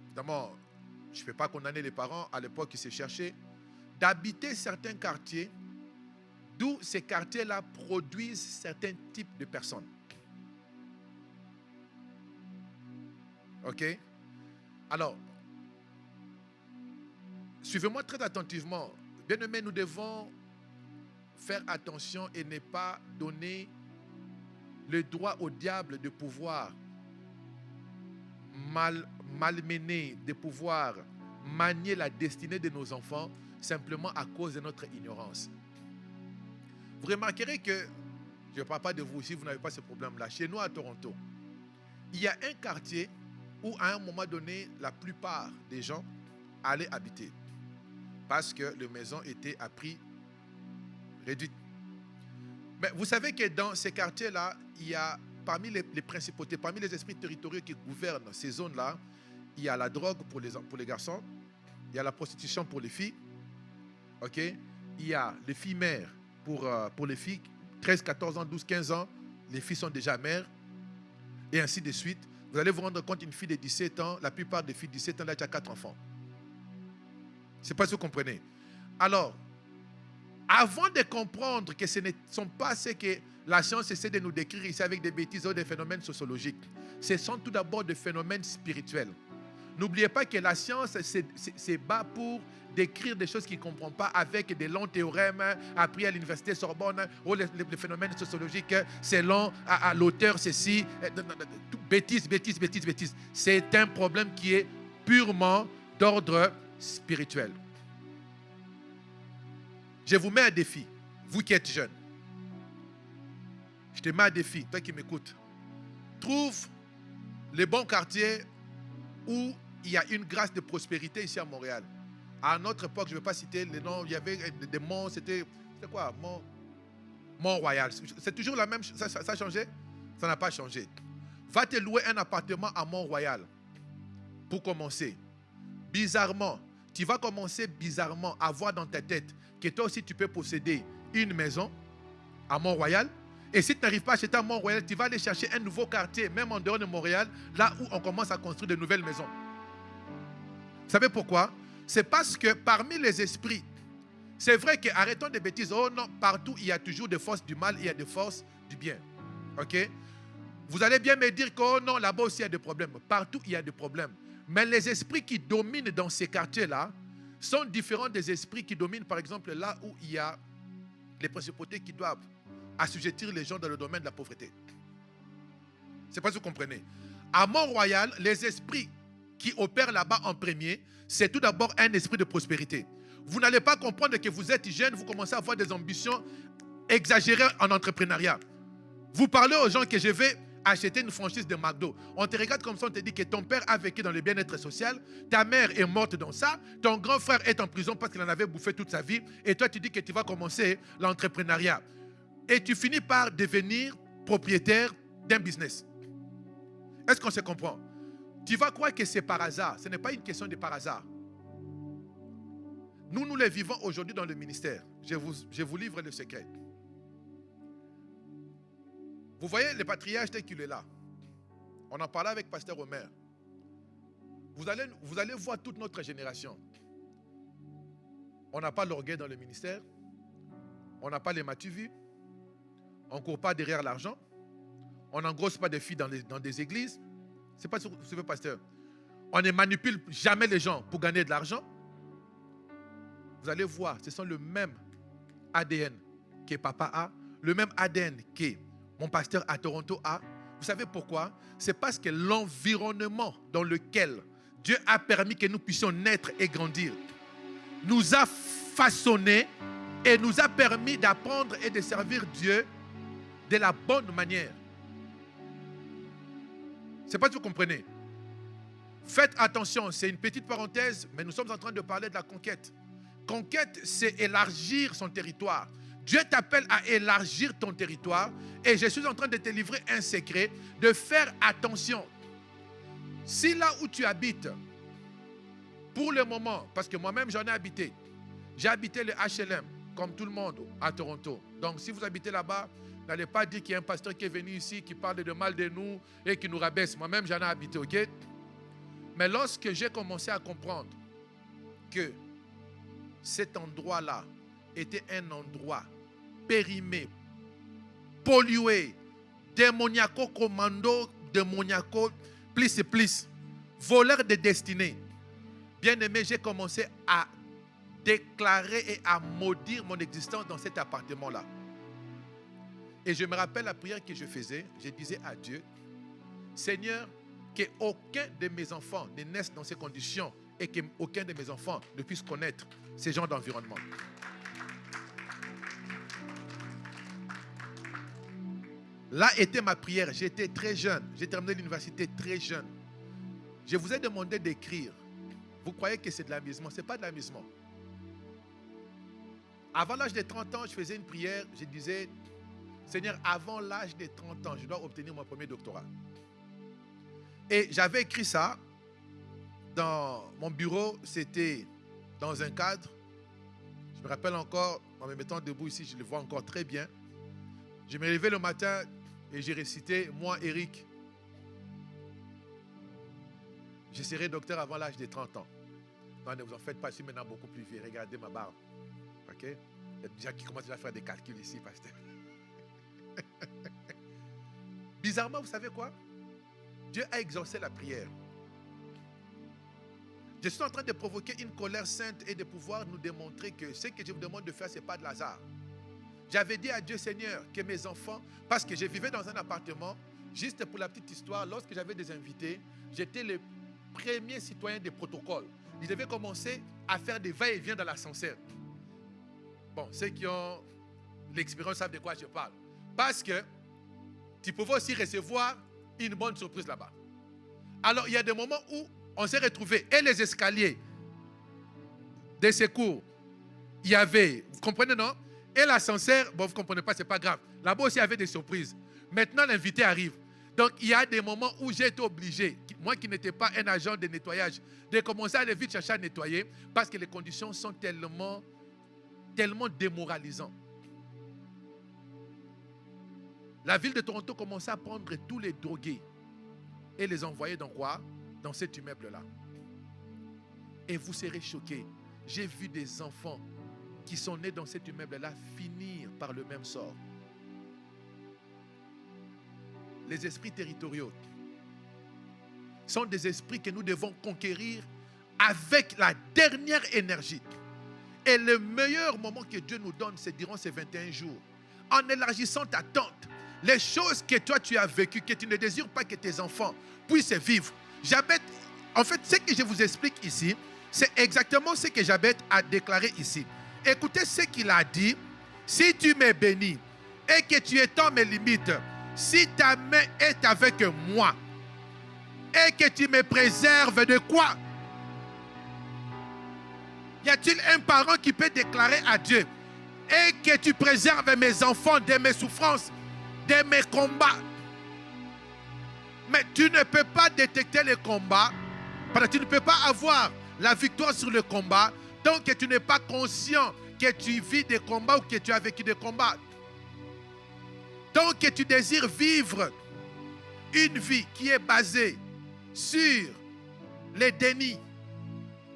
Speaker 1: Évidemment, je ne peux pas condamner les parents à l'époque qui se cherchaient, d'habiter certains quartiers, d'où ces quartiers-là produisent certains types de personnes. OK? Alors, suivez-moi très attentivement. Bien-aimés, nous devons faire attention et ne pas donner le droit au diable de pouvoir malmener, de pouvoir manier la destinée de nos enfants simplement à cause de notre ignorance. Vous remarquerez que Je ne parle pas de vous si vous n'avez pas ce problème-là. Chez nous, à Toronto, il y a un quartier où, à un moment donné, la plupart des gens allaient habiter parce que les maisons étaient à prix réduit. Mais vous savez que dans ces quartiers-là, il y a parmi les principautés, parmi les esprits territoriaux qui gouvernent ces zones-là, il y a la drogue pour les garçons, il y a la prostitution pour les filles, ok? Il y a les filles mères pour les filles, 13, 14 ans, 12, 15 ans, les filles sont déjà mères, et ainsi de suite. Vous allez vous rendre compte, une fille de 17 ans, la plupart des filles de 17 ans, là, tu as 4 enfants. Je ne sais pas si vous comprenez. Alors, avant de comprendre que ce ne sont pas ce que la science essaie de nous décrire ici avec des bêtises ou des phénomènes sociologiques, ce sont tout d'abord des phénomènes spirituels. N'oubliez pas que la science se bat pour décrire des choses qu'il ne comprend pas avec des longs théorèmes appris à l'université Sorbonne ou les phénomènes sociologiques selon à l'auteur ceci. Bêtises. C'est un problème qui est purement d'ordre spirituel. Je vous mets un défi, vous qui êtes jeunes. Je te mets un défi, toi qui m'écoutes. Trouve les bons quartiers où il y a une grâce de prospérité ici à Montréal. À notre époque, je ne vais pas citer les noms, il y avait des monts, c'était quoi? Mont-Royal. C'est toujours la même chose, ça a changé? Ça n'a pas changé. Va te louer un appartement à Mont-Royal pour commencer. Bizarrement, tu vas commencer bizarrement à voir dans ta tête que toi aussi tu peux posséder une maison à Mont-Royal. Et si tu n'arrives pas à acheter à Mont-Royal, tu vas aller chercher un nouveau quartier, même en dehors de Montréal, là où on commence à construire de nouvelles maisons. Vous savez pourquoi? C'est parce que parmi les esprits, c'est vrai que, arrêtons des bêtises, oh non, partout il y a toujours des forces du mal, il y a des forces du bien. Ok? Vous allez bien me dire que, oh non, là-bas aussi il y a des problèmes. Partout il y a des problèmes. Mais les esprits qui dominent dans ces quartiers-là sont différents des esprits qui dominent, par exemple, là où il y a les principautés qui doivent assujettir les gens dans le domaine de la pauvreté. Je ne sais pas si vous comprenez. À Mont-Royal, les esprits qui opèrent là-bas en premier, c'est tout d'abord un esprit de prospérité. Vous n'allez pas comprendre que vous êtes jeune, vous commencez à avoir des ambitions exagérées en entrepreneuriat. Vous parlez aux gens que je vais acheter une franchise de McDo. On te regarde comme ça, on te dit que ton père a vécu dans le bien-être social, ta mère est morte dans ça, ton grand frère est en prison parce qu'il en avait bouffé toute sa vie, et toi tu dis que tu vas commencer l'entrepreneuriat. Et tu finis par devenir propriétaire d'un business. Est-ce qu'on se comprend? Tu vas croire que c'est par hasard. Ce n'est pas une question de par hasard. Nous les vivons aujourd'hui dans le ministère. Je vous livre le secret. Vous voyez le patriarche tel qu'il est là. On en parlait avec Pasteur Omer. Vous allez voir toute notre génération. On n'a pas l'orgueil dans le ministère. On n'a pas les m'as-tu vu. On ne court pas derrière l'argent. On n'engrosse pas des filles dans des églises. Ce n'est pas ce que veut pasteur. On ne manipule jamais les gens pour gagner de l'argent. Vous allez voir, ce sont le même ADN que papa a, le même ADN que mon pasteur à Toronto a. Vous savez pourquoi? C'est parce que l'environnement dans lequel Dieu a permis que nous puissions naître et grandir nous a façonnés et nous a permis d'apprendre et de servir Dieu de la bonne manière. Je ne sais pas si vous comprenez. Faites attention, c'est une petite parenthèse, mais nous sommes en train de parler de la conquête. Conquête, c'est élargir son territoire. Dieu t'appelle à élargir ton territoire et je suis en train de te livrer un secret, de faire attention. Si là où tu habites, pour le moment, parce que moi-même j'en ai habité, j'ai habité le HLM, comme tout le monde, à Toronto. Donc si vous habitez là-bas, n'allez pas dire qu'il y a un pasteur qui est venu ici, qui parle de mal de nous et qui nous rabaisse. Moi-même j'en ai habité, ok? Mais lorsque j'ai commencé à comprendre que cet endroit-là était un endroit périmé, pollué, démoniaco commando, démoniaco, plus, voleur de destinée. Bien aimé, j'ai commencé à déclarer et à maudire mon existence dans cet appartement-là. Et je me rappelle la prière que je faisais, je disais à Dieu, Seigneur, qu'aucun de mes enfants ne naisse dans ces conditions et qu'aucun de mes enfants ne puisse connaître ces genres d'environnement. Là était ma prière. J'étais très jeune. J'ai terminé l'université très jeune. Je vous ai demandé d'écrire. Vous croyez que c'est de l'amusement? Ce n'est pas de l'amusement. Avant l'âge de 30 ans, je faisais une prière. Je disais, Seigneur, avant l'âge de 30 ans, je dois obtenir mon premier doctorat. Et j'avais écrit ça dans mon bureau. C'était dans un cadre. Je me rappelle encore, en me mettant debout ici, je le vois encore très bien. Je me levais le matin et j'ai récité, moi, Eric, je serai docteur avant l'âge de 30 ans. Non, ne vous en faites pas, je suis maintenant beaucoup plus vieux. Regardez ma barbe. Ok? Il y a des gens qui commencent déjà à faire des calculs ici, pasteur. Bizarrement, vous savez quoi? Dieu a exaucé la prière. Je suis en train de provoquer une colère sainte et de pouvoir nous démontrer que ce que je vous demande de faire, ce n'est pas de hasard. J'avais dit à Dieu, Seigneur, que mes enfants, parce que je vivais dans un appartement, juste pour la petite histoire, lorsque j'avais des invités, j'étais le premier citoyen des protocoles. Je devais commencer à faire des va-et-vient dans l'ascenseur. Bon, ceux qui ont l'expérience savent de quoi je parle. Parce que tu pouvais aussi recevoir une bonne surprise là-bas. Alors, il y a des moments où on s'est retrouvés, et les escaliers des secours, il y avait, vous comprenez, non? Et l'ascenseur, bon, vous ne comprenez pas, ce n'est pas grave. Là-bas aussi, il y avait des surprises. Maintenant, l'invité arrive. Donc, il y a des moments où j'ai été obligé, moi qui n'étais pas un agent de nettoyage, de commencer à aller vite chercher à nettoyer parce que les conditions sont tellement démoralisantes. La ville de Toronto commençait à prendre tous les drogués et les envoyer dans quoi? Dans cet immeuble-là. Et vous serez choqués. J'ai vu des enfants qui sont nés dans cet immeuble-là finir par le même sort. Les esprits territoriaux sont des esprits que nous devons conquérir avec la dernière énergie. Et le meilleur moment que Dieu nous donne, c'est durant ces 21 jours. En élargissant ta tente, les choses que toi tu as vécues, que tu ne désires pas que tes enfants puissent vivre. Jabez, en fait, ce que je vous explique ici, c'est exactement ce que Jabez a déclaré ici. Écoutez ce qu'il a dit. Si tu me bénis et que tu étends mes limites, si ta main est avec moi et que tu me préserves de quoi? Y a-t-il un parent qui peut déclarer à Dieu et que tu préserves mes enfants de mes souffrances, de mes combats? Mais tu ne peux pas détecter les combats parce que tu ne peux pas avoir la victoire sur le combat tant que tu n'es pas conscient que tu vis des combats ou que tu as vécu des combats. Tant que tu désires vivre une vie qui est basée sur les dénis,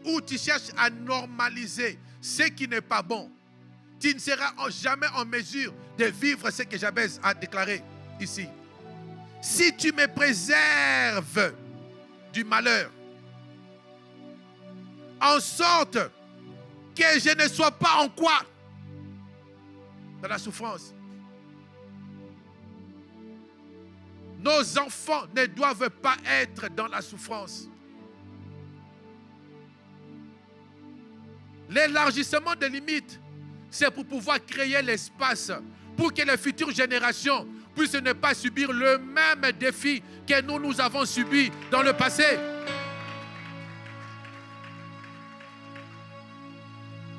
Speaker 1: où tu cherches à normaliser ce qui n'est pas bon, tu ne seras jamais en mesure de vivre ce que Jabez a déclaré ici. Si tu me préserves du malheur, en sorte que je ne sois pas en quoi? Dans la souffrance. Nos enfants ne doivent pas être dans la souffrance. L'élargissement des limites, c'est pour pouvoir créer l'espace pour que les futures générations puissent ne pas subir le même défi que nous avons subi dans le passé.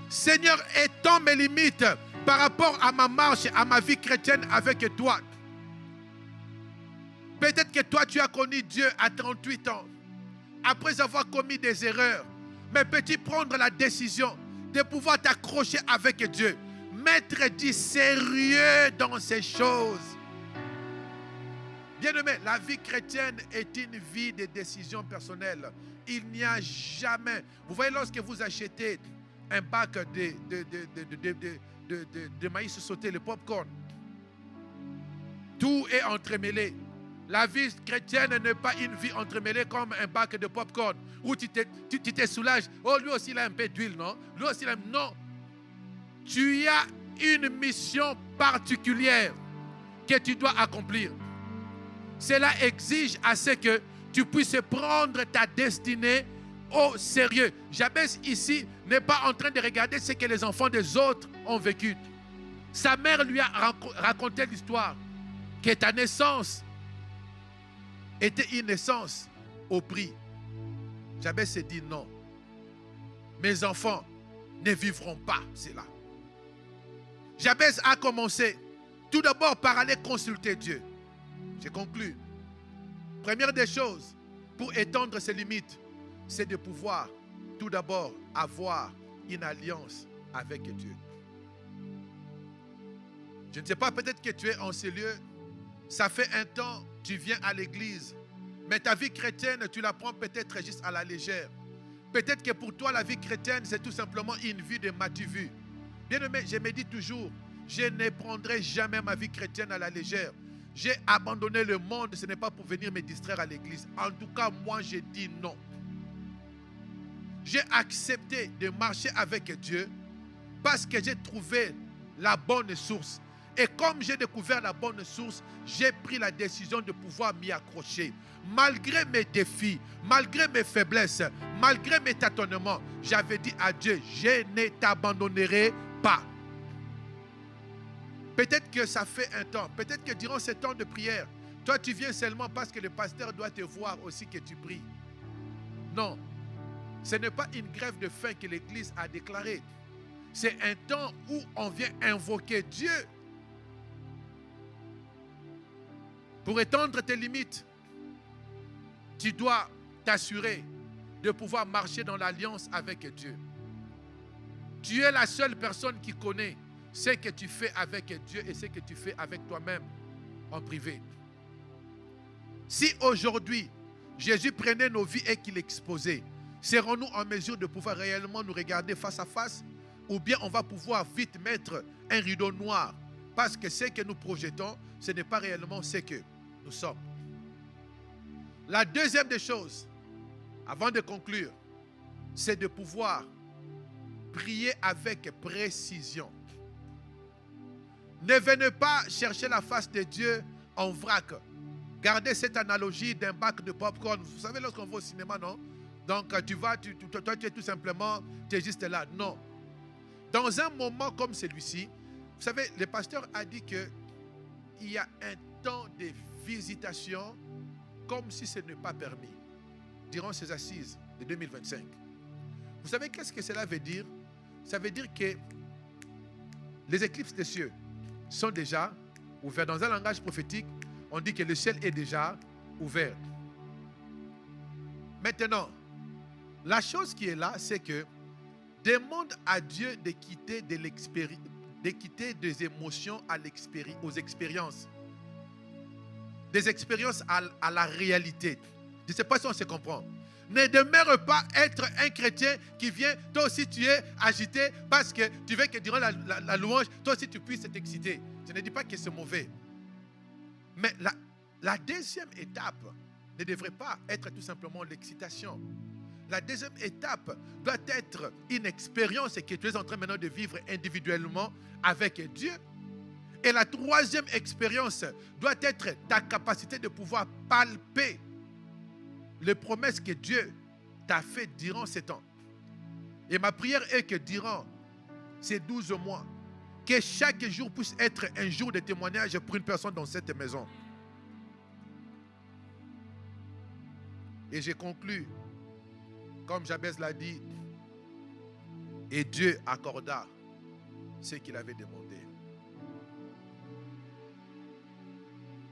Speaker 1: Seigneur, étends mes limites par rapport à ma marche, à ma vie chrétienne avec toi. Peut-être que toi, tu as connu Dieu à 38 ans, après avoir commis des erreurs. Mais peux-tu prendre la décision de pouvoir t'accrocher avec Dieu, mettre du sérieux dans ces choses? Bien-aimé, la vie chrétienne est une vie de décisions personnelles. Il n'y a jamais... Vous voyez, lorsque vous achetez un bac de maïs sauté, le popcorn, tout est entremêlé. La vie chrétienne n'est pas une vie entremêlée comme un bac de popcorn où tu te soulages. Oh, lui aussi il a un peu d'huile, non? Lui aussi il a... Non. Tu as une mission particulière que tu dois accomplir. Cela exige à ce que tu puisses prendre ta destinée au sérieux. Jabez ici n'est pas en train de regarder ce que les enfants des autres ont vécu. Sa mère lui a raconté l'histoire que ta naissance était une naissance au prix. Jabez s'est dit non. Mes enfants ne vivront pas cela. Jabez a commencé tout d'abord par aller consulter Dieu. J'ai conclu. Première des choses pour étendre ses limites, c'est de pouvoir tout d'abord avoir une alliance avec Dieu. Je ne sais pas, peut-être que tu es en ces lieux, ça fait un temps, tu viens à l'église, mais ta vie chrétienne, tu la prends peut-être juste à la légère. Peut-être que pour toi, la vie chrétienne, c'est tout simplement une vie de matu-vu. Bien-aimé, je me dis toujours, je ne prendrai jamais ma vie chrétienne à la légère. J'ai abandonné le monde, ce n'est pas pour venir me distraire à l'église. En tout cas, moi, je dis non. J'ai accepté de marcher avec Dieu parce que j'ai trouvé la bonne source. Et comme j'ai découvert la bonne source, j'ai pris la décision de pouvoir m'y accrocher. Malgré mes défis, malgré mes faiblesses, malgré mes tâtonnements, j'avais dit à Dieu, je ne t'abandonnerai pas. Peut-être que ça fait un temps, peut-être que durant ces temps de prière, toi tu viens seulement parce que le pasteur doit te voir aussi que tu pries. Non, ce n'est pas une grève de faim que l'Église a déclarée. C'est un temps où on vient invoquer Dieu pour étendre tes limites. Tu dois t'assurer de pouvoir marcher dans l'alliance avec Dieu. Tu es la seule personne qui connaît ce que tu fais avec Dieu et ce que tu fais avec toi-même en privé. Si aujourd'hui, Jésus prenait nos vies et qu'il exposait, serons-nous en mesure de pouvoir réellement nous regarder face à face? Ou bien on va pouvoir vite mettre un rideau noir parce que ce que nous projetons, ce n'est pas réellement ce que nous sommes. La deuxième des choses, avant de conclure, c'est de pouvoir prier avec précision. Ne venez pas chercher la face de Dieu en vrac. Gardez cette analogie d'un bac de popcorn. Vous savez, lorsqu'on va au cinéma, non? Donc, toi, tu es tout simplement, tu es juste là. Non. Dans un moment comme celui-ci, vous savez, le pasteur a dit qu'il y a un temps de visitation comme si ce n'est pas permis durant ces assises de 2025. Vous savez qu'est-ce que cela veut dire? Ça veut dire que les éclipses des cieux sont déjà ouverts. Dans un langage prophétique, on dit que le ciel est déjà ouvert. Maintenant, la chose qui est là, c'est que demande à Dieu de quitter des émotions aux expériences. Des expériences à la réalité. Je ne sais pas si on se comprend. Ne demeure pas être un chrétien qui vient, toi aussi tu es agité parce que tu veux que durant la louange, toi aussi tu puisses t'exciter. Je ne dis pas que c'est mauvais. Mais la deuxième étape ne devrait pas être tout simplement l'excitation. La deuxième étape doit être une expérience que tu es en train maintenant de vivre individuellement avec Dieu. Et la troisième expérience doit être ta capacité de pouvoir palper les promesses que Dieu t'a faites durant ces temps. Et ma prière est que durant ces 12 mois, que chaque jour puisse être un jour de témoignage pour une personne dans cette maison. Et j'ai conclu, comme Jabez l'a dit, et Dieu accorda ce qu'il avait demandé.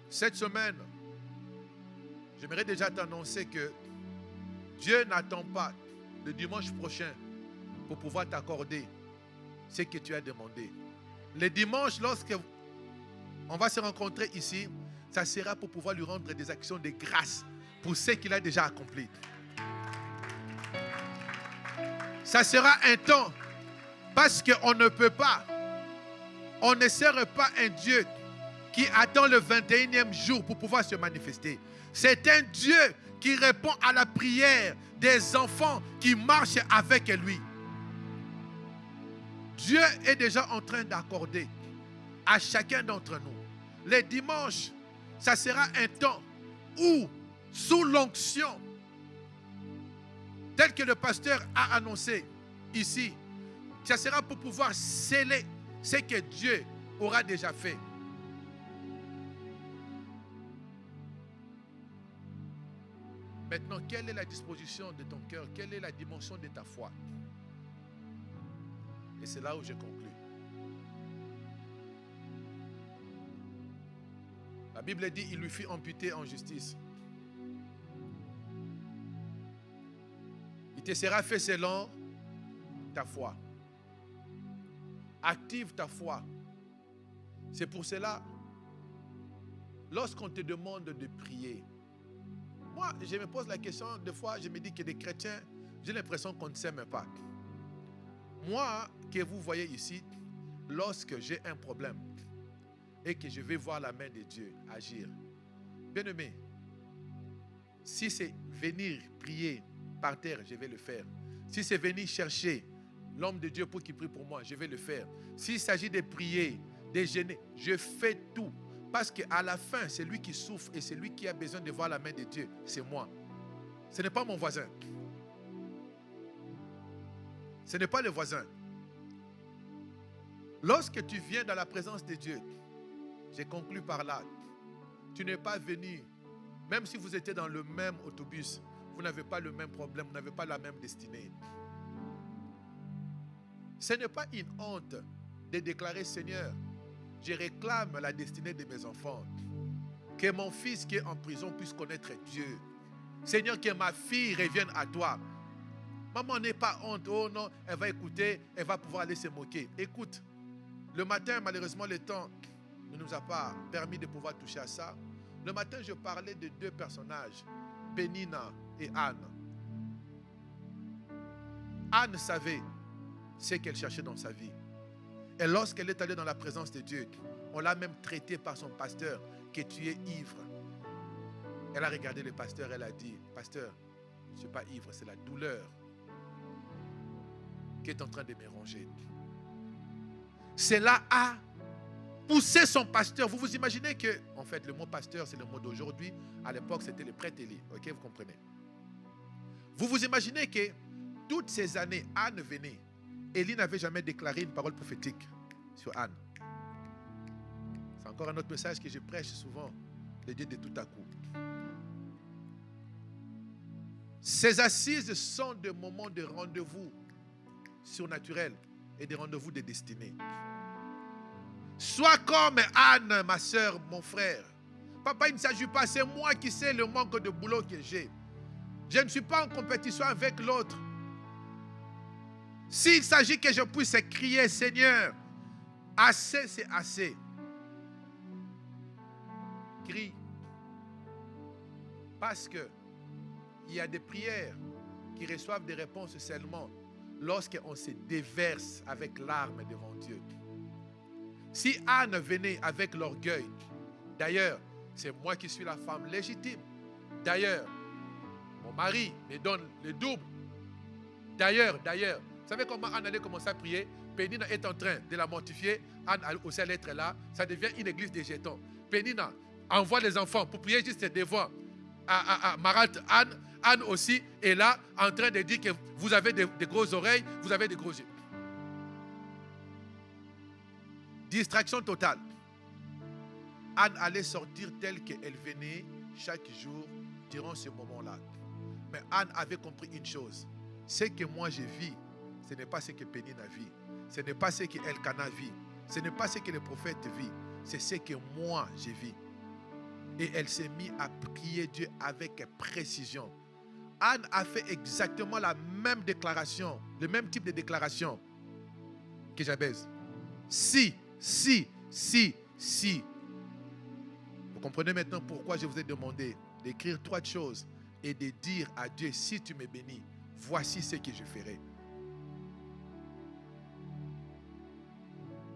Speaker 1: Cette semaine, j'aimerais déjà t'annoncer que Dieu n'attend pas le dimanche prochain pour pouvoir t'accorder ce que tu as demandé. Le dimanche, lorsque on va se rencontrer ici, ça sera pour pouvoir lui rendre des actions de grâce pour ce qu'il a déjà accompli. Ça sera un temps parce qu'on ne peut pas, on ne sert pas un Dieu qui attend le 21e jour pour pouvoir se manifester. C'est un Dieu qui répond à la prière des enfants qui marchent avec lui. Dieu est déjà en train d'accorder à chacun d'entre nous. Les dimanches, ça sera un temps où, sous l'onction, tel que le pasteur a annoncé ici, ça sera pour pouvoir sceller ce que Dieu aura déjà fait. Maintenant, quelle est la disposition de ton cœur? Quelle est la dimension de ta foi? Et c'est là où je conclus. La Bible dit, il lui fit amputer en justice. Il te sera fait selon ta foi. Active ta foi. C'est pour cela, lorsqu'on te demande de prier, moi, je me pose la question, des fois, je me dis que les chrétiens, j'ai l'impression qu'on ne s'aime pas. Moi, que vous voyez ici, lorsque j'ai un problème et que je vais voir la main de Dieu agir, bien aimé, si c'est venir prier par terre, je vais le faire. Si c'est venir chercher l'homme de Dieu pour qu'il prie pour moi, je vais le faire. S'il s'agit de prier, de jeûner, je fais tout. Parce qu'à la fin, c'est lui qui souffre et c'est lui qui a besoin de voir la main de Dieu. C'est moi. Ce n'est pas mon voisin. Ce n'est pas le voisin. Lorsque tu viens dans la présence de Dieu, j'ai conclu par là, tu n'es pas venu, même si vous étiez dans le même autobus, vous n'avez pas le même problème, vous n'avez pas la même destinée. Ce n'est pas une honte de déclarer, Seigneur, je réclame la destinée de mes enfants. Que mon fils qui est en prison puisse connaître Dieu. Seigneur, que ma fille revienne à toi. Maman n'est pas honte. Oh non, elle va écouter, elle va pouvoir aller se moquer. Écoute, le matin, malheureusement, le temps ne nous a pas permis de pouvoir toucher à ça. Le matin, je parlais de deux personnages, Pénina et Anne. Anne savait ce qu'elle cherchait dans sa vie. Et lorsqu'elle est allée dans la présence de Dieu, on l'a même traité par son pasteur que tu es ivre. Elle a regardé le pasteur, elle a dit, pasteur, je ne suis pas ivre, c'est la douleur qui est en train de me ronger. Cela a poussé son pasteur. Vous vous imaginez que, en fait, le mot pasteur, c'est le mot d'aujourd'hui. À l'époque, c'était le prêtre Élie. Ok, vous comprenez? Vous vous imaginez que toutes ces années, Anne venait. Élie n'avait jamais déclaré une parole prophétique sur Anne. C'est encore un autre message que je prêche souvent, le Dieu de tout à coup. Ces assises sont des moments de rendez-vous surnaturels et des rendez-vous de destinée. Sois comme Anne, ma soeur, mon frère. Papa, il ne s'agit pas, c'est moi qui sais le manque de boulot que j'ai. Je ne suis pas en compétition avec l'autre. S'il s'agit que je puisse crier, Seigneur, assez, c'est assez. Crie. Parce que il y a des prières qui reçoivent des réponses seulement lorsqu'on se déverse avec larmes devant Dieu. Si Anne venait avec l'orgueil, d'ailleurs, c'est moi qui suis la femme légitime. D'ailleurs, mon mari me donne le double. D'ailleurs, vous savez comment Anne allait commencer à prier? Pénina est en train de la mortifier. Anne aussi allait être là. Ça devient une église des jetons. Pénina envoie les enfants pour prier juste devant Marat. Anne aussi est là en train de dire que vous avez des grosses oreilles, vous avez des gros yeux. Distraction totale. Anne allait sortir telle qu'elle venait chaque jour durant ce moment-là. Mais Anne avait compris une chose. Ce que moi je vis, ce n'est pas ce que Pénina vit. Ce n'est pas ce que Elkana vit. Ce n'est pas ce que le prophète vit. C'est ce que moi je vis. Et elle s'est mise à prier Dieu avec précision. Anne a fait exactement la même déclaration, le même type de déclaration que Jabez. Si. Vous comprenez maintenant pourquoi je vous ai demandé d'écrire 3 choses et de dire à Dieu, si tu me bénis, voici ce que je ferai.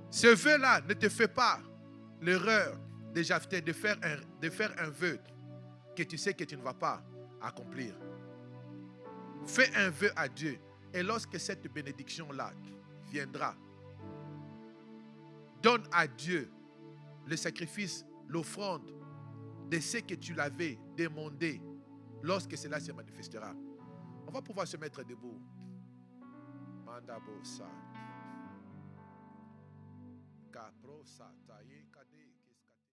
Speaker 1: Ce vœu-là ne te fait pas l'erreur de Jephthé de faire un vœu que tu sais que tu ne vas pas accomplir. Fais un vœu à Dieu et lorsque cette bénédiction-là viendra, donne à Dieu le sacrifice, l'offrande de ce que tu l'avais demandé lorsque cela se manifestera. On va pouvoir se mettre debout. Mandabo sa. Kapro sa taye.